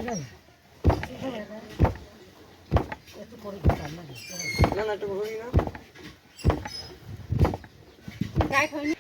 না না একটু ঘুরি না গায়ে খাওনি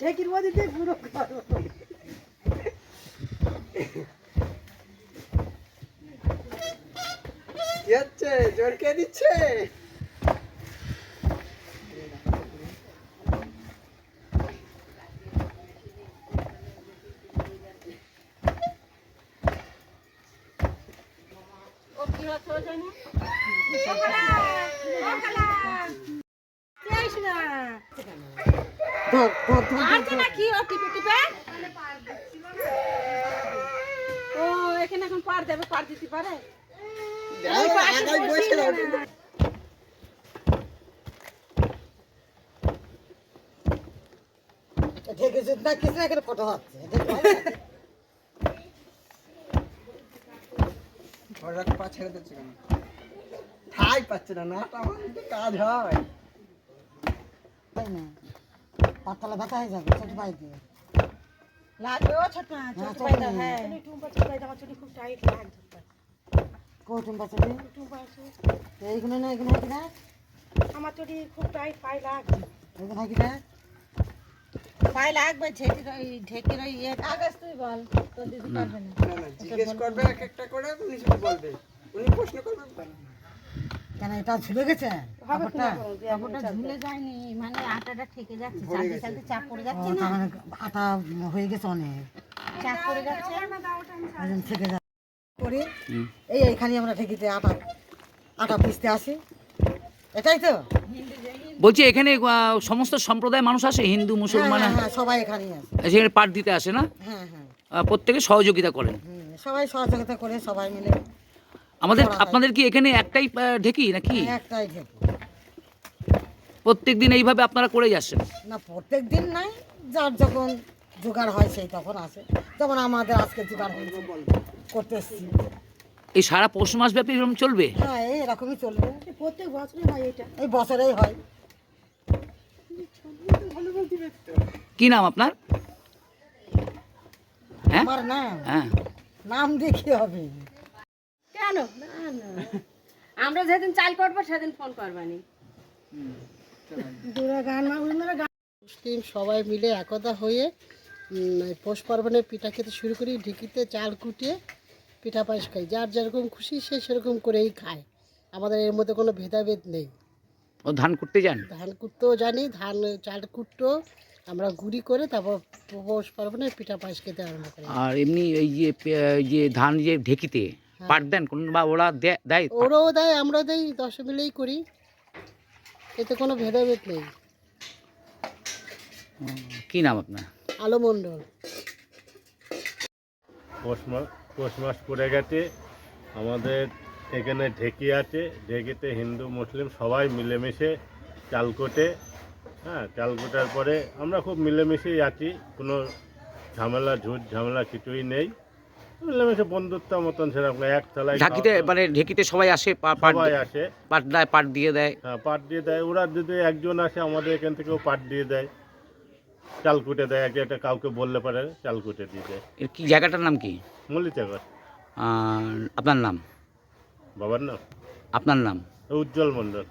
ঢেকির মধ্যে দিয়ে গুঁড়ো করো কি হচ্ছে জোর কে দিচ্ছে ও কি হচ্ছে ও জানি ও এখানে এখন পার দেবে পার দিতে পারে ফটো হচ্ছে পা ছেড়ে দিচ্ছে কেন ঠাই পাচ্ছে না নাটা কাজ হয় তাই না পাতলা ব্যথা হয়ে যাবে ছোট পাই দিয়ে লাগবে ও ছোট ছোট পায়দা হ্যাঁ টুম্পা ছোট পায়দা আমার চুটি খুব টাইট লাগছে কোটুম বাচ্চাটি টুম্পা আছে এইগুলো না এগুলো কি না আমার চুটি খুব টাইট পাই লাগছে এগুলো কি না পাই লাগবে ঢেকির ওই ইয়ে কাগজ তুই বল তোর দিদি পারবে না না না জিজ্ঞেস করবে এক একটা করে উনি শুধু বলবে উনি প্রশ্ন করবেন কেন এটা ঝুলে গেছে কাপড়টা ঝুলে যায়নি মানে আটাটা ঠেকে যাচ্ছে চালতে চালতে চাপ পড়ে যাচ্ছে না আটা হয়ে গেছে অনেক চাপ পড়ে যাচ্ছে একদম থেকে যাচ্ছে করে এইখানে আমরা ঠেকিতে আটা পিসতে আসি এটাই তো বলছি এখানে সমস্ত সম্প্রদায়ের মানুষ আসে, হিন্দু মুসলমান হ্যাঁ সবাই এখানেই আসে সেখানে পাঠ দিতে আসে না? হ্যাঁ হ্যাঁ প্রত্যেকে সহযোগিতা করেন। সবাই সহযোগিতা করে সবাই মিলে আপনাদের কি এখানে একটাই ঢেকি নাকি? একটাই ঢেকি প্রত্যেক দিন এইভাবে আপনারা করে যাচ্ছেন? না প্রত্যেক দিন নাই, যার যখন জোগাড় হয় সেই তখন আসে, যেমন আমাদের আজকে জোগাড় হয়েছে করতে এসেছি। এই সারা পৌষ মাস ব্যাপী এরকম চলবে? হ্যাঁ এরকমই চলবে, প্রত্যেক বছরই হয় এটা, এই বছরেই হয়। কি নাম আপনার? হ্যাঁ আমার নাম, হ্যাঁ নাম দিয়ে কি হবে? কেন না না আমরা যেদিন চাল করবো সেদিন ফোন করবানি। মুসলিম সবাই মিলে একতা হয়ে পৌষ পার্বণের পিঠা খেতে শুরু করি, ঢিকিতে চাল কুটিয়ে পিঠা পায়েস খাই, যার যেরকম খুশি সে সেরকম করেই খায়, আমাদের এর মধ্যে কোনো ভেদাভেদ নেই। ও ধান কুটতে যান? ধান কুটতেও জানি, চাল কুটতেও আমরা গুঁড়ি করে তারপর পৌষ পার্বণে পিঠা পায়েস খেতে আরম্ভ করি। আর এমনি এই যে ধান যে ঢেকিতে পাট দেন কোন বা ওরা দেয়? ওরাও দেয় আমরাও দেই, 10 মিলেই করি, এতে কোনো ভেদাভেদ নেই। কি নাম আপনার? আলো মণ্ডল। পৌষ মাস পড়ে গেছে, আমাদের এখানে ঢেকি আছে, ঢেকিতে হিন্দু মুসলিম সবাই মিলেমিশে চাল কোটে। হ্যাঁ, চাল কোটার পরে আমরা খুব মিলেমিশেই আছি, কোনো ঝামেলা ঝামেলা কিছুই নেই, মিলেমিশে বন্ধুত্ব মতন সেরকম এক থালায় ঢাকিতে মানে ঢেকিতে সবাই আসে, সবাই আসে, পাট দেয়, পাট দিয়ে দেয়। হ্যাঁ পাট দিয়ে দেয়, ওরা যদি একজন আসে আমাদের এখান থেকেও পাট দিয়ে দেয়, চাল কুটে দেয়, একটা কাউকে বললে পারে চাল কুটে দিয়ে দেয়। এর কি জায়গাটার নাম কি? মল্লিচাগর। আপনার নাম? বাবার নাম আপনার নাম? উজ্জ্বল মণ্ডল।